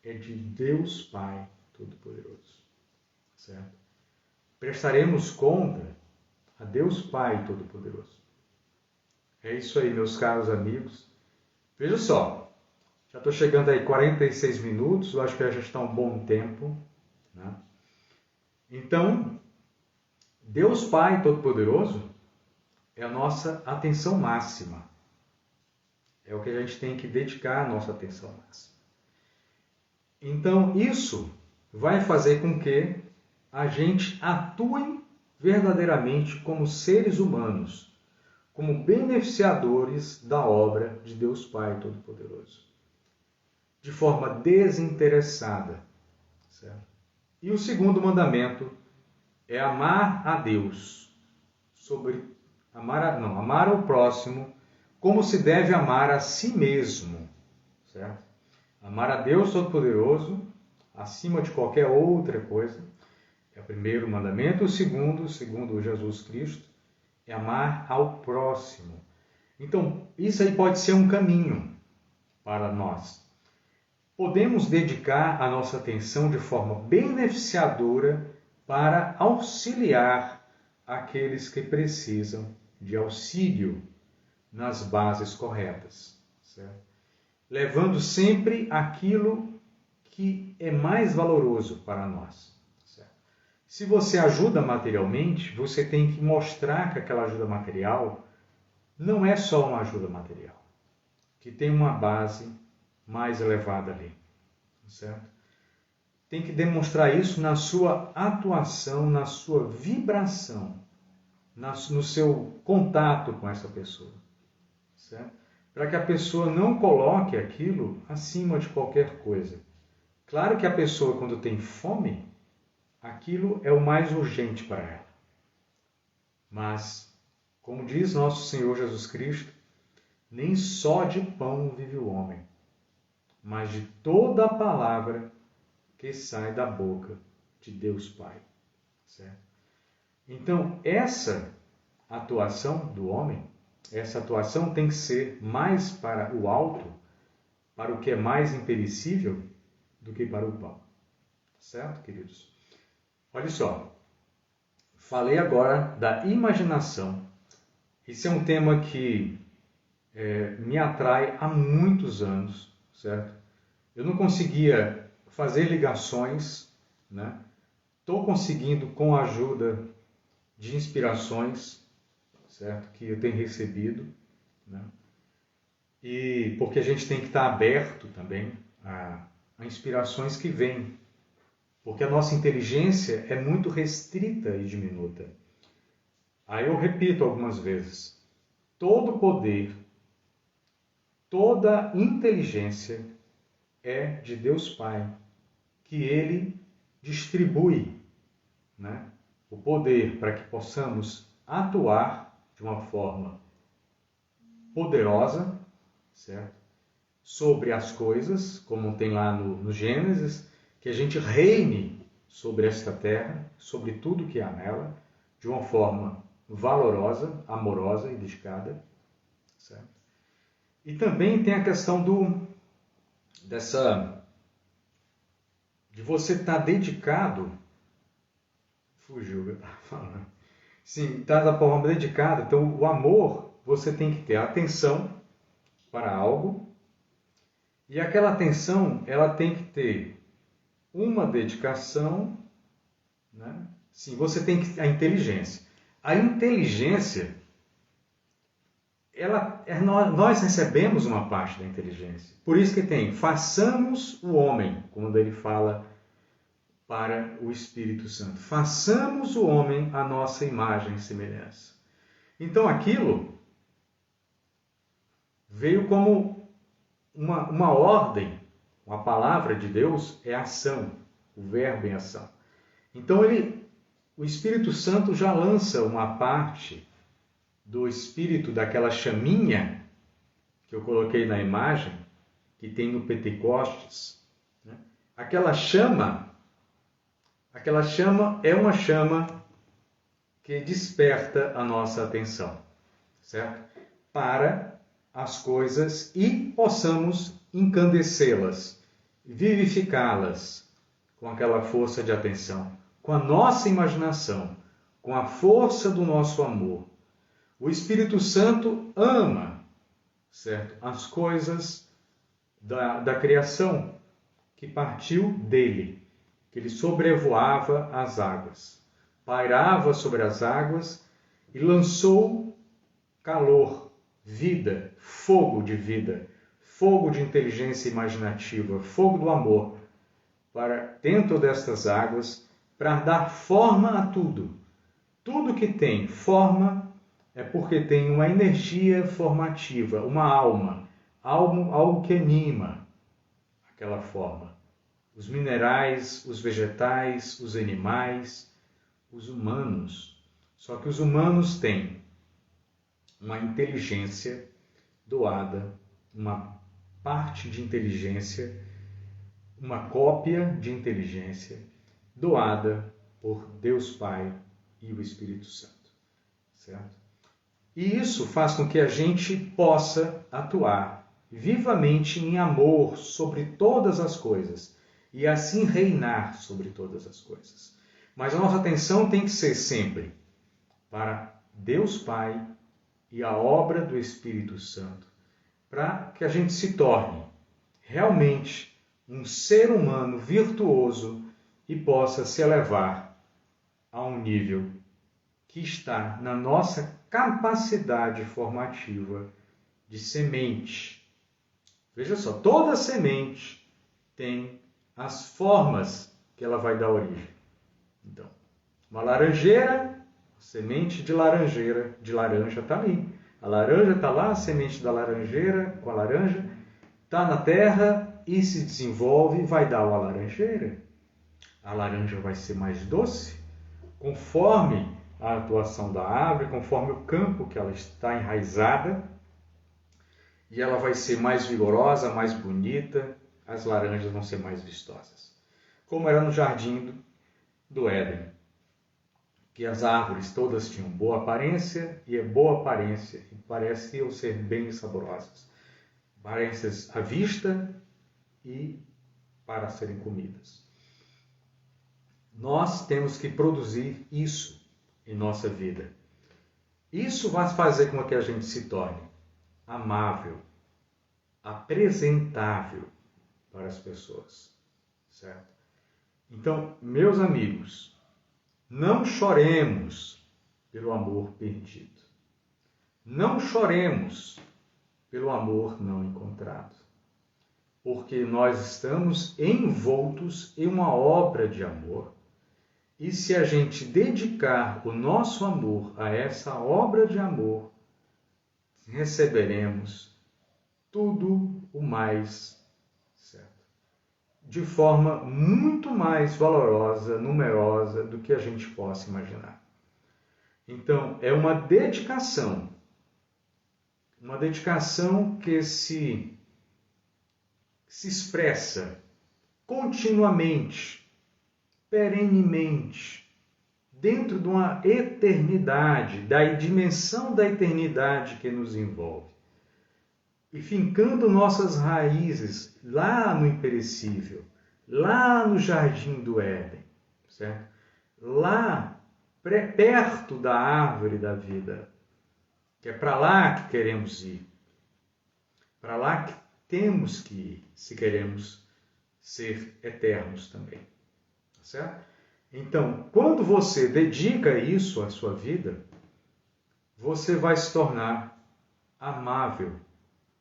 é de Deus Pai Todo-Poderoso. Certo? Prestaremos conta a Deus Pai Todo-Poderoso. É isso aí, meus caros amigos. Veja só, já estou chegando aí 46 minutos, eu acho que já está um bom tempo. Né? Então, Deus Pai Todo-Poderoso é a nossa atenção máxima. É o que a gente tem que dedicar a nossa atenção máxima. Então, isso vai fazer com que a gente atue verdadeiramente como seres humanos, como beneficiadores da obra de Deus Pai Todo-Poderoso, de forma desinteressada. Certo? E o segundo mandamento é amar a Deus, amar ao próximo como se deve amar a si mesmo. Certo? Amar a Deus Todo-Poderoso acima de qualquer outra coisa é o primeiro mandamento. O segundo, segundo Jesus Cristo, é amar ao próximo. Então, isso aí pode ser um caminho para nós. Podemos dedicar a nossa atenção de forma beneficiadora para auxiliar aqueles que precisam de auxílio nas bases corretas, certo? Levando sempre aquilo que é mais valoroso para nós. Certo? Se você ajuda materialmente, você tem que mostrar que aquela ajuda material não é só uma ajuda material, que tem uma base mais elevada ali. Certo? Tem que demonstrar isso na sua atuação, na sua vibração, no seu contato com essa pessoa. Certo? Para que a pessoa não coloque aquilo acima de qualquer coisa. Claro que a pessoa, quando tem fome, aquilo é o mais urgente para ela. Mas, como diz nosso Senhor Jesus Cristo, nem só de pão vive o homem, mas de toda a palavra que sai da boca de Deus Pai. Certo? Então, essa atuação do homem, essa atuação tem que ser mais para o alto, para o que é mais imperecível, do que para o pão. Certo, queridos? Olha só, falei agora da imaginação. Esse é um tema que me atrai há muitos anos, certo? Eu não conseguia fazer ligações, né? Estou conseguindo com a ajuda de inspirações, certo? Que eu tenho recebido, né? E porque a gente tem que estar aberto também a inspirações que vêm, porque a nossa inteligência é muito restrita e diminuta. Aí eu repito algumas vezes, todo poder, toda inteligência é de Deus Pai, que Ele distribui, né, o poder para que possamos atuar de uma forma poderosa, certo? Sobre as coisas, como tem lá no Gênesis, que a gente reine sobre esta terra, sobre tudo que há nela, de uma forma valorosa, amorosa e dedicada, certo? E também tem a questão de você estar dedicado, fugiu o que eu estava falando, sim, estar da forma dedicada. Então, o amor, você tem que ter atenção para algo, e aquela atenção, ela tem que ter uma dedicação, né? Sim, você tem que a inteligência. A inteligência, nós recebemos uma parte da inteligência. Por isso que tem, façamos o homem, quando ele fala para o Espírito Santo. Façamos o homem à nossa imagem e semelhança. Então aquilo veio como uma ordem. A palavra de Deus é ação, o verbo em ação. Então o Espírito Santo já lança uma parte do Espírito, daquela chaminha que eu coloquei na imagem, que tem no Pentecostes. Né? Aquela chama é uma chama que desperta a nossa atenção, certo? Para as coisas e possamos encandecê-las, vivificá-las com aquela força de atenção, com a nossa imaginação, com a força do nosso amor. O Espírito Santo ama, certo? As coisas da criação que partiu dele, que ele sobrevoava as águas, pairava sobre as águas e lançou calor, vida, fogo de inteligência imaginativa, fogo do amor, para dentro destas águas, para dar forma a tudo. Tudo que tem forma é porque tem uma energia formativa, uma alma, algo que anima aquela forma. Os minerais, os vegetais, os animais, os humanos. Só que os humanos têm uma inteligência doada, uma parte de inteligência, uma cópia de inteligência doada por Deus Pai e o Espírito Santo, certo? E isso faz com que a gente possa atuar vivamente em amor sobre todas as coisas e assim reinar sobre todas as coisas. Mas a nossa atenção tem que ser sempre para Deus Pai e a obra do Espírito Santo, para que a gente se torne realmente um ser humano virtuoso e possa se elevar a um nível que está na nossa capacidade formativa de semente. Veja só, toda semente tem as formas que ela vai dar origem. Então, uma laranjeira, semente de laranja está ali. A laranja está lá, a semente da laranjeira com a laranja, está na terra e se desenvolve e vai dar uma laranjeira. A laranja vai ser mais doce, conforme a atuação da árvore, conforme o campo que ela está enraizada, e ela vai ser mais vigorosa, mais bonita, as laranjas vão ser mais vistosas. Como era no jardim do Éden, que as árvores todas tinham boa aparência, e pareciam ser bem saborosas. Aparências à vista e para serem comidas. Nós temos que produzir isso em nossa vida. Isso vai fazer com que a gente se torne amável, apresentável para as pessoas, certo? Então, meus amigos, não choremos pelo amor perdido. Não choremos pelo amor não encontrado. Porque nós estamos envoltos em uma obra de amor. E se a gente dedicar o nosso amor a essa obra de amor, receberemos tudo o mais certo. De forma muito mais valorosa, numerosa do que a gente possa imaginar. Então, é uma dedicação Uma dedicação que se expressa continuamente, perenemente, dentro de uma eternidade, da dimensão da eternidade que nos envolve. E fincando nossas raízes lá no imperecível, lá no jardim do Éden, certo? Lá, perto da árvore da vida, que é para lá que queremos ir, para lá que temos que ir, se queremos ser eternos também, tá certo? Então, quando você dedica isso à sua vida, você vai se tornar amável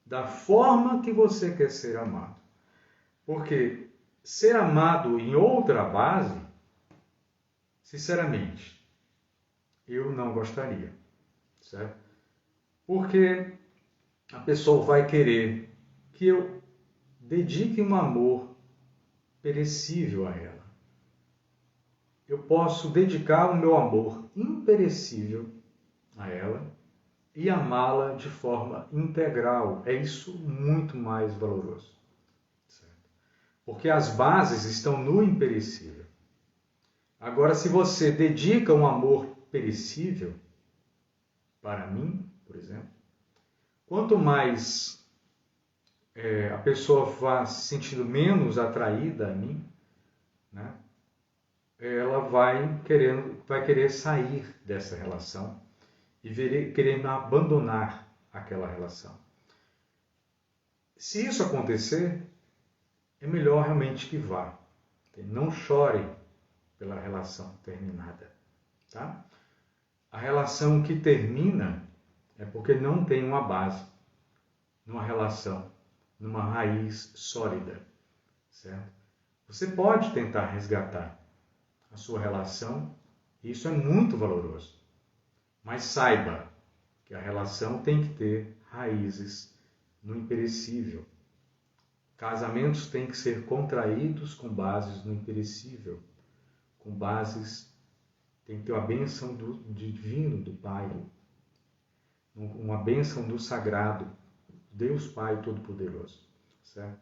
da forma que você quer ser amado. Porque ser amado em outra base, sinceramente, eu não gostaria, certo? Porque a pessoa vai querer que eu dedique um amor perecível a ela. Eu posso dedicar o meu amor imperecível a ela e amá-la de forma integral. É isso muito mais valoroso, certo? Porque as bases estão no imperecível. Agora, se você dedica um amor perecível para mim, por exemplo, quanto mais a pessoa vai se sentindo menos atraída a mim, né, ela vai querer sair dessa relação e querer abandonar aquela relação. Se isso acontecer, é melhor realmente que vá. Não chore pela relação terminada, tá? A relação que termina é porque não tem uma base, numa relação, numa raiz sólida, certo? Você pode tentar resgatar a sua relação, e isso é muito valoroso. Mas saiba que a relação tem que ter raízes no imperecível. Casamentos têm que ser contraídos com bases no imperecível, com bases, tem que ter a bênção do divino, do Pai, uma bênção do sagrado, Deus Pai Todo-Poderoso, certo?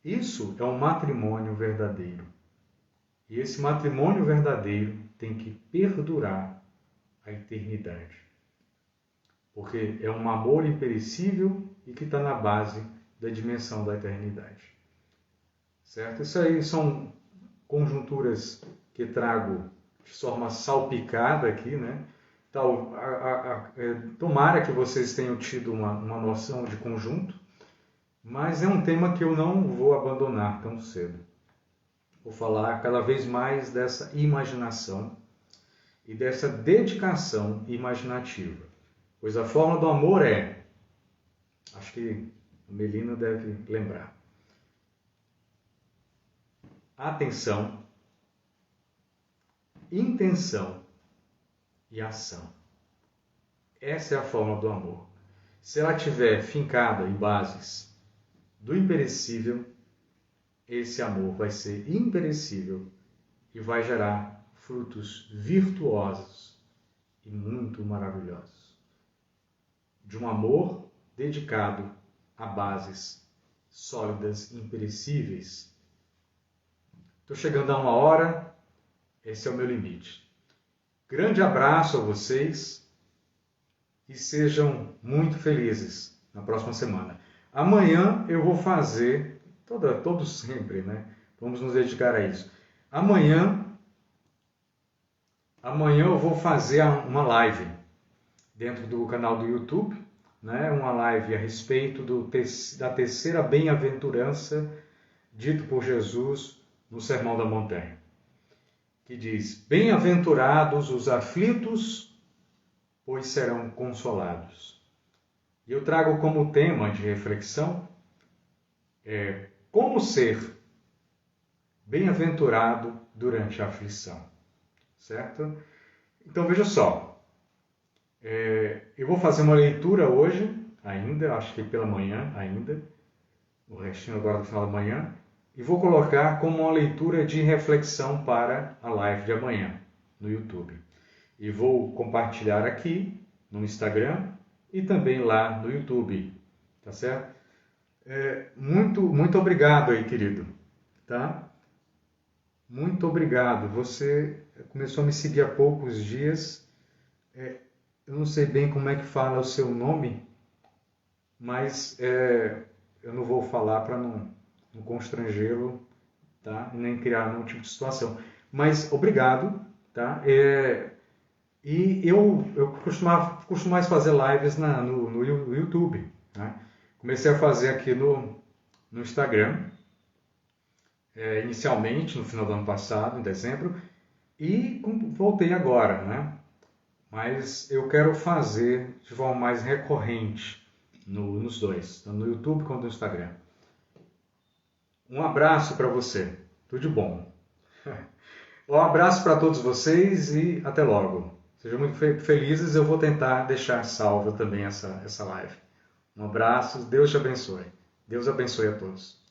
Isso é um matrimônio verdadeiro. E esse matrimônio verdadeiro tem que perdurar a eternidade. Porque é um amor imperecível e que está na base da dimensão da eternidade. Certo? Isso aí são conjunturas que trago de forma salpicada aqui, né? Tomara que vocês tenham tido uma noção de conjunto, mas é um tema que eu não vou abandonar tão cedo. Vou falar cada vez mais dessa imaginação e dessa dedicação imaginativa. Pois a forma do amor acho que a Melina deve lembrar, atenção, intenção e ação. Essa é a forma do amor. Se ela estiver fincada em bases do imperecível, esse amor vai ser imperecível e vai gerar frutos virtuosos e muito maravilhosos. De um amor dedicado a bases sólidas e imperecíveis. Estou chegando a 1 hora, esse é o meu limite. Grande abraço a vocês e sejam muito felizes na próxima semana. Amanhã eu vou fazer, todos sempre, né? Vamos nos dedicar a isso. Amanhã eu vou fazer uma live dentro do canal do YouTube, né? Uma live a respeito da terceira bem-aventurança dito por Jesus no Sermão da Montanha, que diz: bem-aventurados os aflitos, pois serão consolados. E eu trago como tema de reflexão como ser bem-aventurado durante a aflição, certo? Então veja só, eu vou fazer uma leitura hoje, ainda, acho que pela manhã ainda, o restinho agora do final da manhã, e vou colocar como uma leitura de reflexão para a live de amanhã no YouTube. E vou compartilhar aqui no Instagram e também lá no YouTube, tá certo? Muito obrigado aí, querido, tá? Muito obrigado. Você começou a me seguir há poucos dias. Eu não sei bem como é que fala o seu nome, mas eu não vou falar para não constrangê-lo, tá? Nem criar nenhum tipo de situação. Mas obrigado, tá? E eu costumava fazer lives no YouTube, né? Comecei a fazer aqui no Instagram, inicialmente no final do ano passado, em dezembro, e voltei agora, né? Mas eu quero fazer de forma mais recorrente nos dois, tanto no YouTube quanto no Instagram. Um abraço para você, tudo de bom. Um abraço para todos vocês e até logo. Sejam muito felizes, eu vou tentar deixar salva também essa live. Um abraço, Deus te abençoe. Deus abençoe a todos.